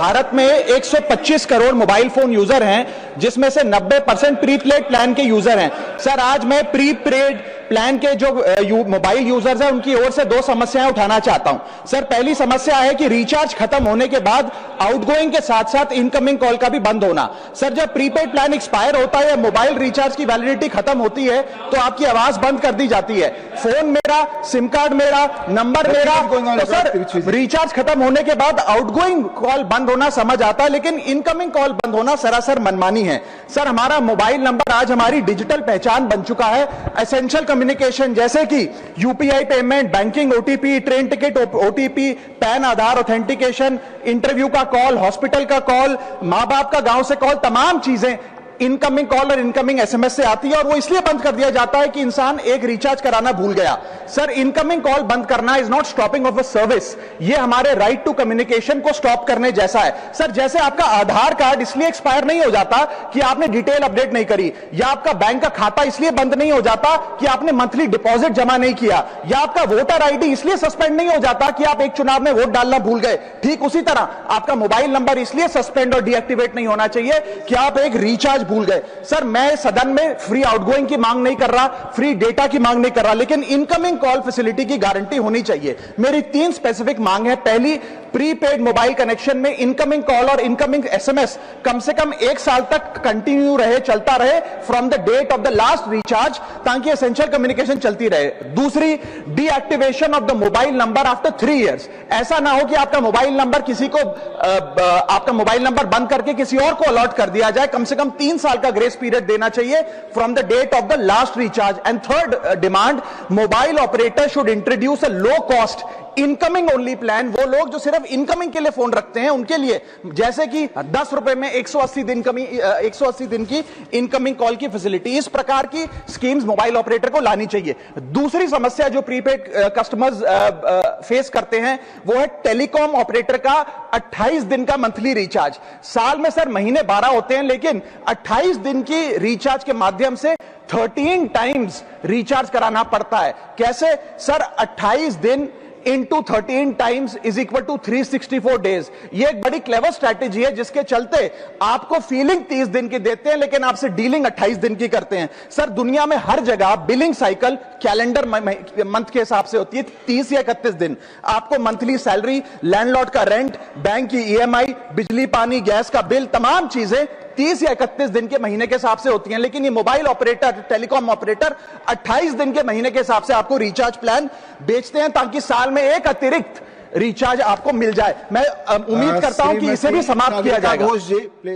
भारत में 125 crore mobile phone user हैं, जिसमें से 90% प्रीपेड प्लान के यूजर हैं। सर, आज मैं प्रीपेड प्लान के जो मोबाइल यूजर्स हैं उनकी ओर से दो समस्याएं उठाना चाहता हूं। सर, पहली समस्या है कि रिचार्ज खत्म होने के बाद आउटगोइंग के साथ साथ इनकमिंग कॉल का भी बंद होना। सर, जब प्रीपेड प्लान एक्सपायर होता है या मोबाइल रिचार्ज की वैलिडिटी खत्म होती है तो आपकी आवाज बंद कर दी जाती है। फोन मेरा, सिम कार्ड मेरा, नंबर मेरा। तो सर, रिचार्ज खत्म होने के बाद आउटगोइंग कॉल बंद होना समझ आता है, लेकिन इनकमिंग कॉल बंद होना सरासर मनमानी है। सर, हमारा मोबाइल नंबर आज हमारी डिजिटल पहचान बन चुका है। एसेंशियल कम्युनिकेशन जैसे कि UPI payment, banking, OTP, train ticket OTP, PAN Aadhaar authentication, interview का कॉल, हॉस्पिटल का कॉल, मां बाप का गांव से कॉल, तमाम चीजें इनकमिंग कॉल और इनकमिंग एसएमएस से आती है और वो इसलिए बंद कर दिया जाता है कि इंसान एक रिचार्ज कराना भूल गया। सर, इनकमिंग कॉल बंद करना is not stopping of a service, ये हमारे राइट टू कम्युनिकेशन को स्टॉप करने जैसा है। सर, जैसे आपका आधार कार्ड इसलिए एक्सपायर नहीं हो जाता कि आपने डिटेल अपडेट नहीं करी, या आपका बैंक का खाता इसलिए बंद नहीं हो जाता कि आपने मंथली डिपॉजिट जमा नहीं किया, या आपका वोटर आईडी इसलिए सस्पेंड नहीं हो जाता कि आप एक चुनाव में वोट डालना भूल गए। ठीक उसी तरह आपका मोबाइल नंबर इसलिए सस्पेंड और डीएक्टिवेट नहीं होना चाहिए कि आप एक रिचार्ज भूल गए। सर, मैं सदन में फ्री आउटगोइंग की मांग नहीं कर रहा, फ्री डेटा की मांग नहीं कर रहा, लेकिन इनकमिंग कॉल फैसिलिटी की गारंटी होनी चाहिए। मेरी 3 स्पेसिफिक मांग है। पहली, प्रीपेड मोबाइल कनेक्शन में इनकमिंग कॉल और इनकमिंग एसएमएस कम से कम 1 साल तक कंटिन्यू रहे, चलता रहे from the date of the last recharge, ताकि एसेंशियल कम्युनिकेशन चलती रहे। दूसरी, deactivation of the mobile number after 3 years. ऐसा ना हो कि आपका मोबाइल नंबर किसी को आपका मोबाइल नंबर बंद करके किसी और को अलॉट कर दिया जाए। कम से कम 3 साल का ग्रेस पीरियड देना चाहिए from the date of the last recharge. And third demand, mobile operator should introduce a low cost incoming only plan. वो लोग जो सिर्फ इनकमिंग के लिए फोन रखते हैं उनके लिए, जैसे कि 10 रुपए में 180 दिन की इनकमिंग कॉल की फैसिलिटी, इस प्रकार की स्कीम्स मोबाइल ऑपरेटर को लानी चाहिए। दूसरी समस्या जो प्रीपेड कस्टमर्स फेस करते हैं वो है टेलीकॉम ऑपरेटर का 28 दिन का मंथली रिचार्ज। साल में सर महीने 12 होते हैं, लेकिन 28 दिन की रिचार्ज के माध्यम से 13 टाइम्स रिचार्ज कराना पड़ता है। कैसे सर? 28 दिन into 13 times is equal to 364 days. ये एक बड़ी क्लेवर स्ट्रैटेजी है जिसके चलते आपको फीलिंग 30 दिन की देते हैं, लेकिन आपसे डीलिंग 28 दिन की करते हैं। सर, दुनिया में हर जगह बिलिंग साइकिल कैलेंडर मंथ के हिसाब से होती है, 30 या 31 दिन। आपको मंथली सैलरी, लैंडलॉर्ड का रेंट, बैंक की ईएमआई, बिजली पानी गैस का बिल, तमाम चीजें 30 या 31 दिन के महीने के हिसाब से होती हैं। लेकिन ये मोबाइल ऑपरेटर, टेलीकॉम ऑपरेटर 28 दिन के महीने के हिसाब से आपको रिचार्ज प्लान बेचते हैं, ताकि साल में एक अतिरिक्त रिचार्ज आपको मिल जाए। मैं उम्मीद करता हूं कि इसे भी समाप्त किया जाएगा।